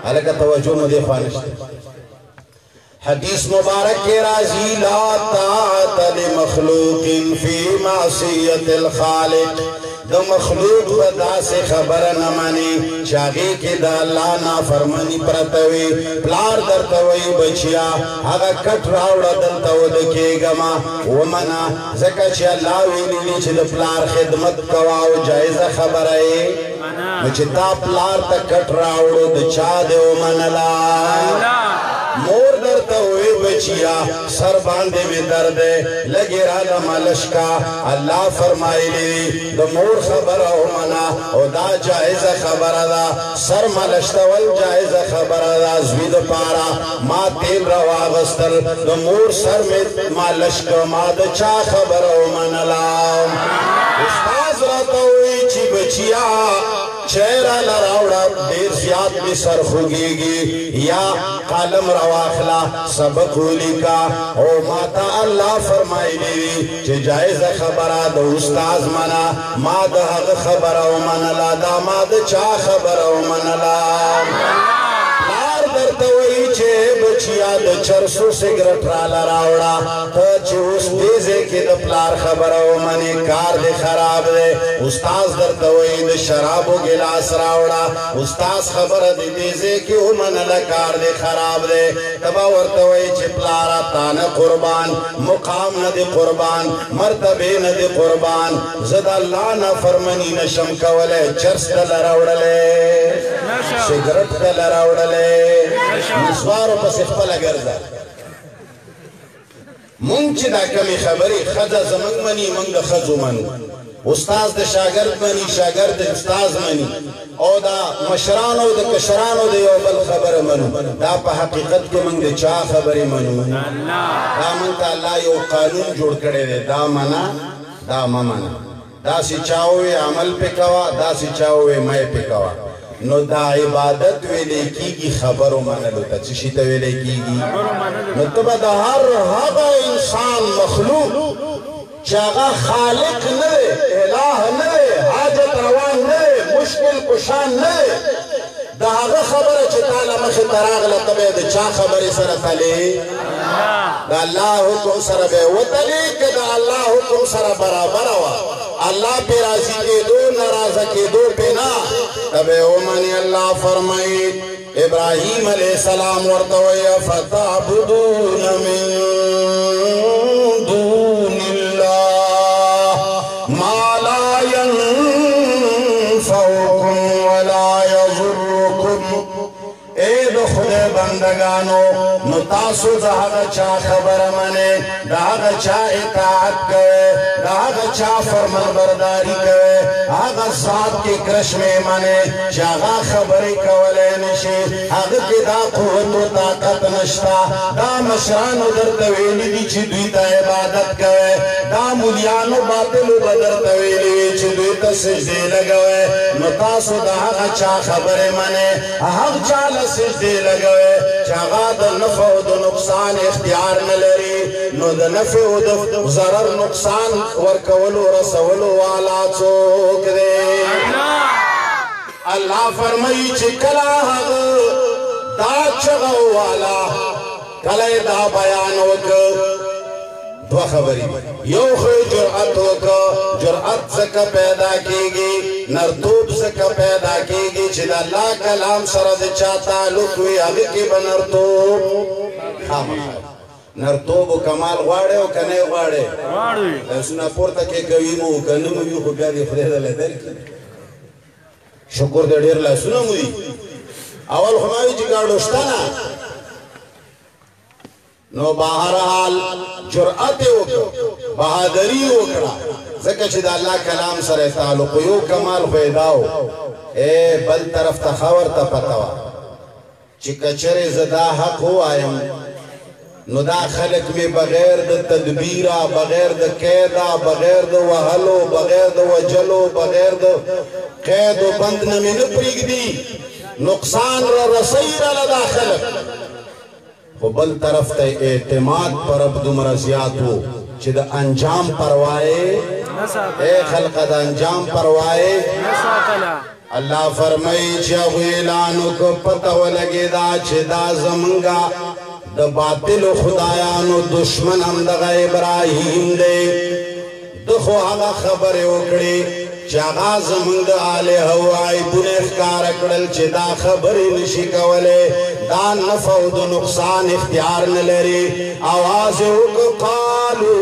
هلکه توجه مو دې خوا نشته حدیث مبارک کے راضی لا طاعت لمخلوق فی معصیت الخالق د مخلوق په داسې خبره نه مني چې هغې کې د الله نافرماني پرته وي پلار درته وایي بچیا هغه کټ راوړه دلته وده کېږمه ومنه ځکه چې الله ویلي دي چې د پلار خدمت کوه او جایزه خبره یې نو چې تا پلار ته کټ راوړو د چا دې ومنله مور درته وی بچیا سر باندې می درد لګی را د مالش کا الله فرمایلی د مور خبره ومنه او دا جایزه خبره ده سر مالشتول جایزه خبره ده زوی د پاره ما تیل را واغستل د مور سر می مالش کا ما د چا خبره ومنله استاد راته وی چې بچیا چهره لراوړه ډېر زیات مې سر خوږېږي یا قلم راواخله سبق ولیکه او ماته الله فرمایلی وي چې جایزه خبره د استاذ منه ما د هغه خبره ومنله دا ما د چا خبره ومنله پلار درته وایي چې بچیا د چرسو سګرټ راله راوړه ته چې اوس دې ځای کې د پلار خبره ومنې کار دې خراب دی استاز درته وایي د شرابو ګیلاس راوړه استاز خبره دې دې ځای کې ومنله کار دې خراب دی ته به ورته وایي چې پلاره تا نه قربان مقام نه دې قربان مرتبې نه دې قربان زه د الله نافرماني نشم کولی چرس دله راوړلی سګرټ دله راوړلی نسوارو پسې خپله ګرځه مونږ چې دا کمې خبرې ښځه زموږ مني موږ د ښځو منو استاز د شاګرد مني شاګرد د استاز مني او دا مشرانو د کشرانو د یو بل خبره منو دا په حقیقت کې موږ د چا خبرې منو دا موږ ته الله یو قانون جوړ کړی دی دا منه دا مه منه داسې چا ووې عمل پې کوه داسې چا ووې مه یې پې کوه نو دا عبادت ویلې کېږي خبرو منلو ته څه شي ته ویلې کېږي نو ته به د هر هغه انسان مخلوق چې هغه خالق نه دی اله نه دی حاجت روا نه دی مشکل کشا نه دی د هغه خبره چې تا له مخې ته راغله ته به یې د چا خبرې سره تلې د الله حکم سره به یې وتلې که د الله حکم سره برابره وه الله پہ راضی کے دو ناراضہ کے دو پہ نا تب اومنی اللہ فرمائی ابراہیم علیہ السلام ورطوئی فتعبدون من دون اللہ ما لا ينفعكم ولا يضركم اے دو خدے بندگانو نو تاسو دا هغه چا خبره منې دا هغه چا اطاعت کوئ دا هغه چا فرمانبرداري کوئ هغه ذات کې کرشمې منې چې هغه خبرې کولی نشي هغه کې دا قوت و طاقت نشته دا مشرانو درته ویلي دي چې دوی ته عبادت کوئ دا مولیانو باطلو به درته ویلي وي چې دوی ته سجدې لګوئ نو تاسو د هغه چا خبرې منې هغه چا له سجدې لګوئ چې هغه د نفع او د نقصان اختیار نه لري نو د نفع او د ضرر نقصان ورکولو رسولو والا څوک دی الله فرمایي چې کله هغه دا چغه والا کله دا بیان وکړ دوه خبرې یو خو جرأت وکړه جرأت څخه پیدا کیږي نرتوب څخه پیدا کیږي چې د الله کلام سره د چا تعلق وي هغه کې به نرتوب نرتوب و کمال غواړي او که نه یې غواړي لاسونه پورته کې کوي مو که نه مو وي خو بیا دې خدای دله درکړي شکر دې ډېر لاسونه مو دي اول خو ما وي چې ګاډو شته نه نو بهرحال جرأت یې وکړه بهادري یې وکړه ځکه چې د الله کلام سره تعلق یو کمال خو یې دا و بل طرف ته ښه ورته پته وه چې که چېرې زه دا حق ووایم نو دا خلق میں بغیر د تدبیرہ بغیر د قیدہ بغیر د وحلو بغیر د وجلو بغیر د قید و بند نمی نپریگ دی نقصان را رسی را لدا خلق خو بل طرف تا اعتماد پر عبد مرزیاتو چی دا انجام پروائے اے خلق دا انجام پروائے اللہ فرمائی چی اگو اعلانو کو پتہ لگے دا چی دا زمنگا د باطل خدایانو دشمن هم دغه ابراهیم دی د خو هغه خبرې وکړې چې هغه زموږ د الهو عیبونه ښکاره کړل چې دا خبرې نشي کولی دا نفع او د نقصان اختیار نه لري اواز یې وکړ قالو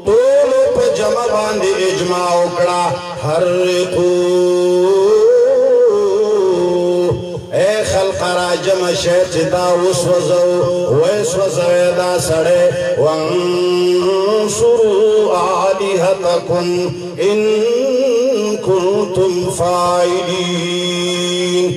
ټولو په جمع باندې اجماع وکړه حرقو اے خلق راجم شیط دا وسوزو ویسوزو دا سڑے وانصروا آلیہتکم ان کنتم فائلین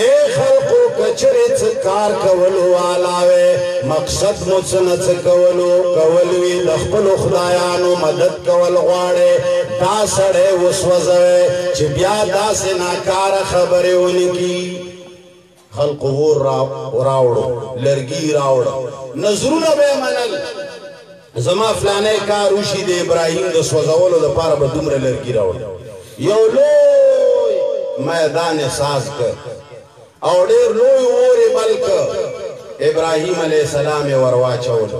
اے خلقو کچریت کار کولو آلاوے مقصد مچنچ کولوی دخپلو خدایانو مدد کول غواړي دا سڑے وسوزو چی بیا دا سے ناکار خبری انکی خلق غور راوڑو لرگی راوڑو نظرون بے منل زما فلانے کاروشی دے ابراہیم دا سوزاولو دا پارا با دمر لرگی راوڑو یو لوی میدان ساز کر او دیر لوی اوری بلک ابراهیم علیہ السلام ورواچول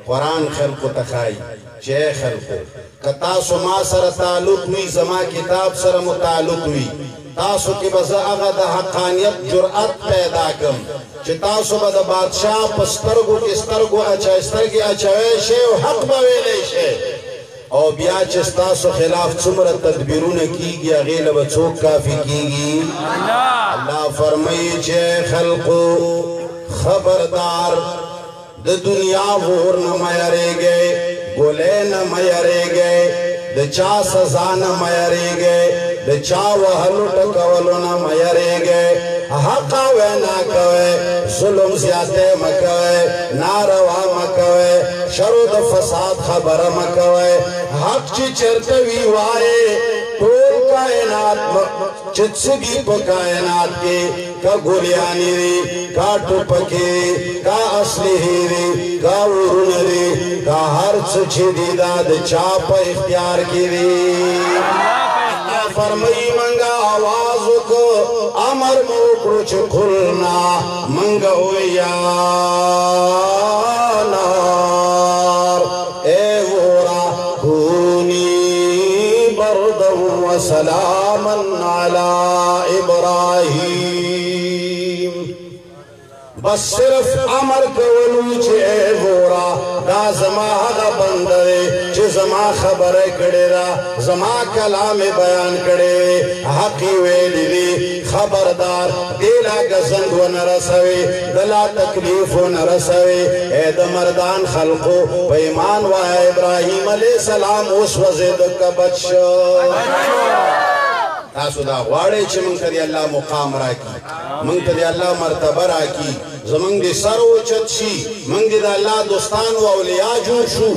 قرآن خلقو تخائی چه خلقو کتاسو ما سر تعلق وی زما کتاب سر متعلق وی تاسو کی بزا اغا دا حقانیت جرأت پیدا کم چه تاسو با دا بادشاہ پسترگو کی سترگو استرگی اچوے شے و حق بویلے شے او بیا چستاسو خلاف چمر تدبیرون کی گیا غیل بچوک کافی کی گی اللہ فرمائی چه خلقو خبردار د دنیا غور نمیرے گئے گولے نمیرے گئے د چا سزا نمیرے گئے د چا وحلو ٹکولو نمیرے گئے حقا وے نا کوئے ظلم زیادے مکوئے ناروا مکوئے شرود فساد خبر مکوئے حق چی چرتوی وائے ٹول کائنات چتسگی پا کائنات کے کا گولیانی دی کا ٹوپکی کا اصلی دی کا ورون دی کا ہر چچی دی داد چاپ اختیار کی دی فرمائی منگا آوازو کو امر موکڑو چھ کھلنا منگا ہویا نار اے ورا کونی بردم و سلاما علی ابراہیم بس صرف امر کولو چھے ورا دا زما حقا بندرے چھے زما خبر کڑے دا زما کلام بیان کڑے حقی ویلی دی خبردار دیلا گزند و نرسوی دلا تکلیف و نرسوی اے دا مردان خلقو پیمان و ابراہیم علیہ السلام اس وزید کا بچشو تاسو دا غواړی چې مونږ ته دی الله مقام راکړي مونږ ته دی الله مرتبه راکړي زمونږ د سر اوچت شي مونږ د الله دوستان او اولیاء جوړ شو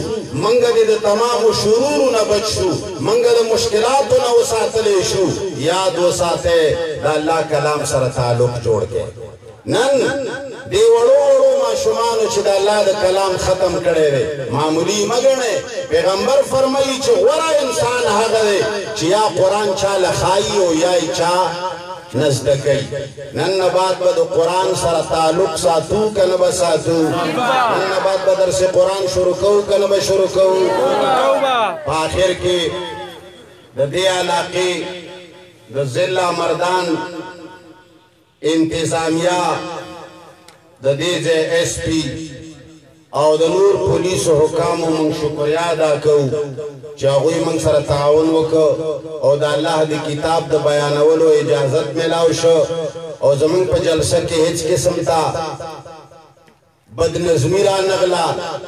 مونږ د تمامو شرورو نه بچ شو مونږ د مشکلاتو نه وساتلی شو یاد وساتئ د الله کلام سره تعلق جوړ کړئ نن دی وړو وړو ماشومانو چې د الله د کلام ختم کړی دی معمولی مه ګڼئ پیغمبر فرمایي چې غوره انسان هغه دی چې یا قرآن چا لخایي او یا یې چا نزده کوي نن نه بعد به د قرآن سره تعلق ساتو که نه به ساتو نن نه بعد به درس قرآن شروع کوو که نه به شروع کوو په آخر کې د دې علاقې د ضلع مردان انتظامیہ دا دیزے ایس پی او دا نور پولیس و حکامو من شکریہ دا کو چاہوی من سر تعاون وکو او دا اللہ دی کتاب دا بیانولو اجازت ملاو شو او زمن پا جلسہ کے ہچ قسم تا بدنظمی را نغلا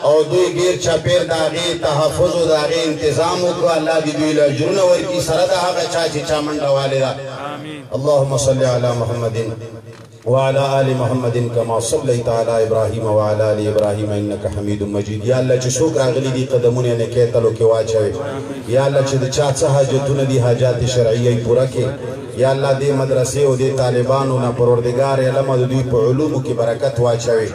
او دوی گیر چاپیر داغی تحفظ و داغی انتظامو کو اللہ دی دوی لجرون ورکی سرد آغا چاچی چامنڈا والدہ اللهم صل على محمد وعلى آل محمد كما صليت على إبراهيم وعلى آل إبراهيم إنك حميد مجيد يا الله چې څوک راغلي دي قدمونه نه کېتلو کې واچوي یا الله چې د چا څه حاجتونه دي حاجات شرعیه پوره کړي یا الله دې مدرسې او دې طالبانو نه پروردگار علم د دوی په علومو کې برکت واچوي